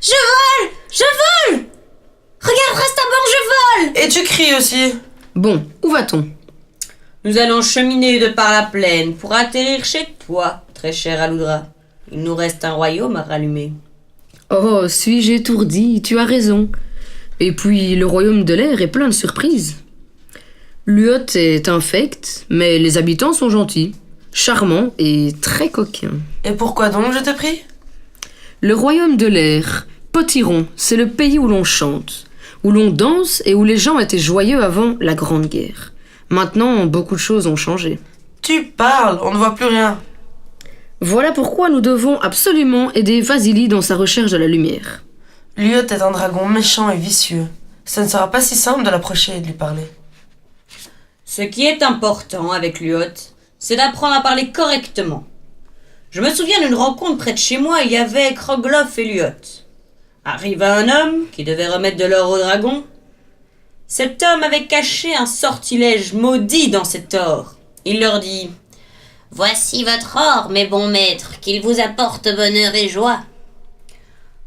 Je vole! Je vole! Regarde, Rastabor, je vole! Et tu cries aussi. Bon, où va-t-on? Nous allons cheminer de par la plaine pour atterrir chez toi, très cher Aludra. Il nous reste un royaume à rallumer. Oh, suis-je étourdi? Tu as raison. Et puis, le royaume de l'air est plein de surprises. Luot est infect, mais les habitants sont gentils, charmants et très coquins. Et pourquoi donc, je te prie? Le royaume de l'air, Potiron, c'est le pays où l'on chante, où l'on danse et où les gens étaient joyeux avant la Grande Guerre. Maintenant, beaucoup de choses ont changé. Tu parles, on ne voit plus rien. Voilà pourquoi nous devons absolument aider Vasily dans sa recherche de la lumière. Luot est un dragon méchant et vicieux. Ce ne sera pas si simple de l'approcher et de lui parler. Ce qui est important avec Luot, c'est d'apprendre à parler correctement. Je me souviens d'une rencontre près de chez moi, il y avait Krogloff et Luot. Arriva un homme qui devait remettre de l'or au dragon. Cet homme avait caché un sortilège maudit dans cet or. Il leur dit: « Voici votre or, mes bons maîtres, qu'il vous apporte bonheur et joie. »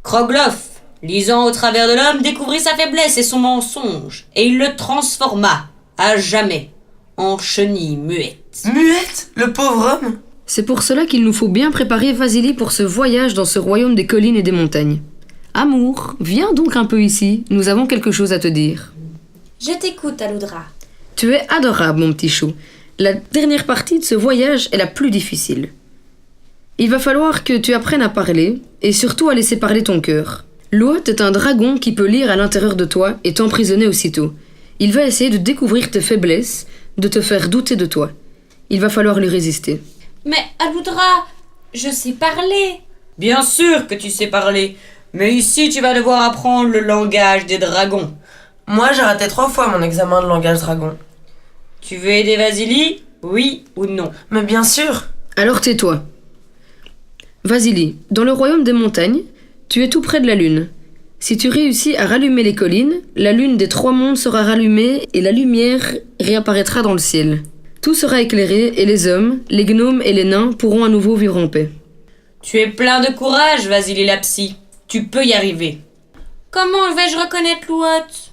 Krogloff, lisant au travers de l'homme, découvrit sa faiblesse et son mensonge, et il le transforma, à jamais, en chenille muette. Muette? Le pauvre homme? C'est pour cela qu'il nous faut bien préparer Vasily pour ce voyage dans ce royaume des collines et des montagnes. Amour, viens donc un peu ici, nous avons quelque chose à te dire. Je t'écoute, Aludra. Tu es adorable, mon petit chou. La dernière partie de ce voyage est la plus difficile. Il va falloir que tu apprennes à parler, et surtout à laisser parler ton cœur. Luot est un dragon qui peut lire à l'intérieur de toi et t'emprisonner aussitôt. Il va essayer de découvrir tes faiblesses, de te faire douter de toi. Il va falloir lui résister. Mais Aludra, je sais parler. Bien sûr que tu sais parler, mais ici tu vas devoir apprendre le langage des dragons. Moi, j'ai raté 3 fois mon examen de langage dragon. Tu veux aider Vasily? Oui ou non? Mais bien sûr. Alors tais-toi. Vasily, dans le royaume des montagnes, tu es tout près de la lune. Si tu réussis à rallumer les collines, la lune des 3 mondes sera rallumée et la lumière réapparaîtra dans le ciel. Tout sera éclairé et les hommes, les gnomes et les nains pourront à nouveau vivre en paix. Tu es plein de courage, Vasily Lapsi. Tu peux y arriver. Comment vais-je reconnaître Luot?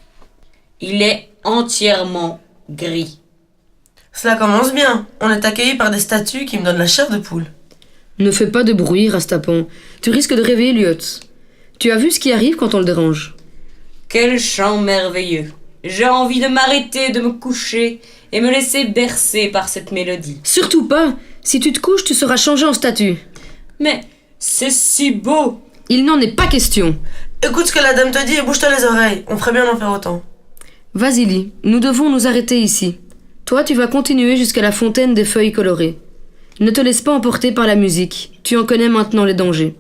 Il est entièrement gris. Cela commence bien. On est accueillis par des statues qui me donnent la chair de poule. Ne fais pas de bruit, Rastapon. Tu risques de réveiller Luot. Tu as vu ce qui arrive quand on le dérange? Quel chant merveilleux. J'ai envie de m'arrêter, de me coucher et me laisser bercer par cette mélodie. Surtout pas. Si tu te couches, tu seras changé en statue. Mais c'est si beau. Il n'en est pas question. Écoute ce que la dame te dit et bouge-toi les oreilles. On ferait bien d'en faire autant. Vasily, nous devons nous arrêter ici. Toi, tu vas continuer jusqu'à la fontaine des feuilles colorées. Ne te laisse pas emporter par la musique. Tu en connais maintenant les dangers.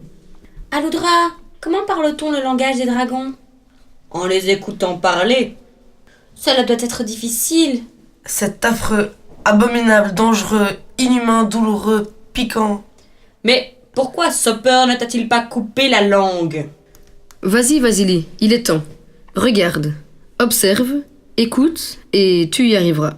Aludra, comment parle-t-on le langage des dragons? En les écoutant parler. Cela doit être difficile. C'est affreux, abominable, dangereux, inhumain, douloureux, piquant. Mais pourquoi Sopper ne t'a-t-il pas coupé la langue? Vas-y, Vasily, il est temps. Regarde, observe, écoute, et tu y arriveras.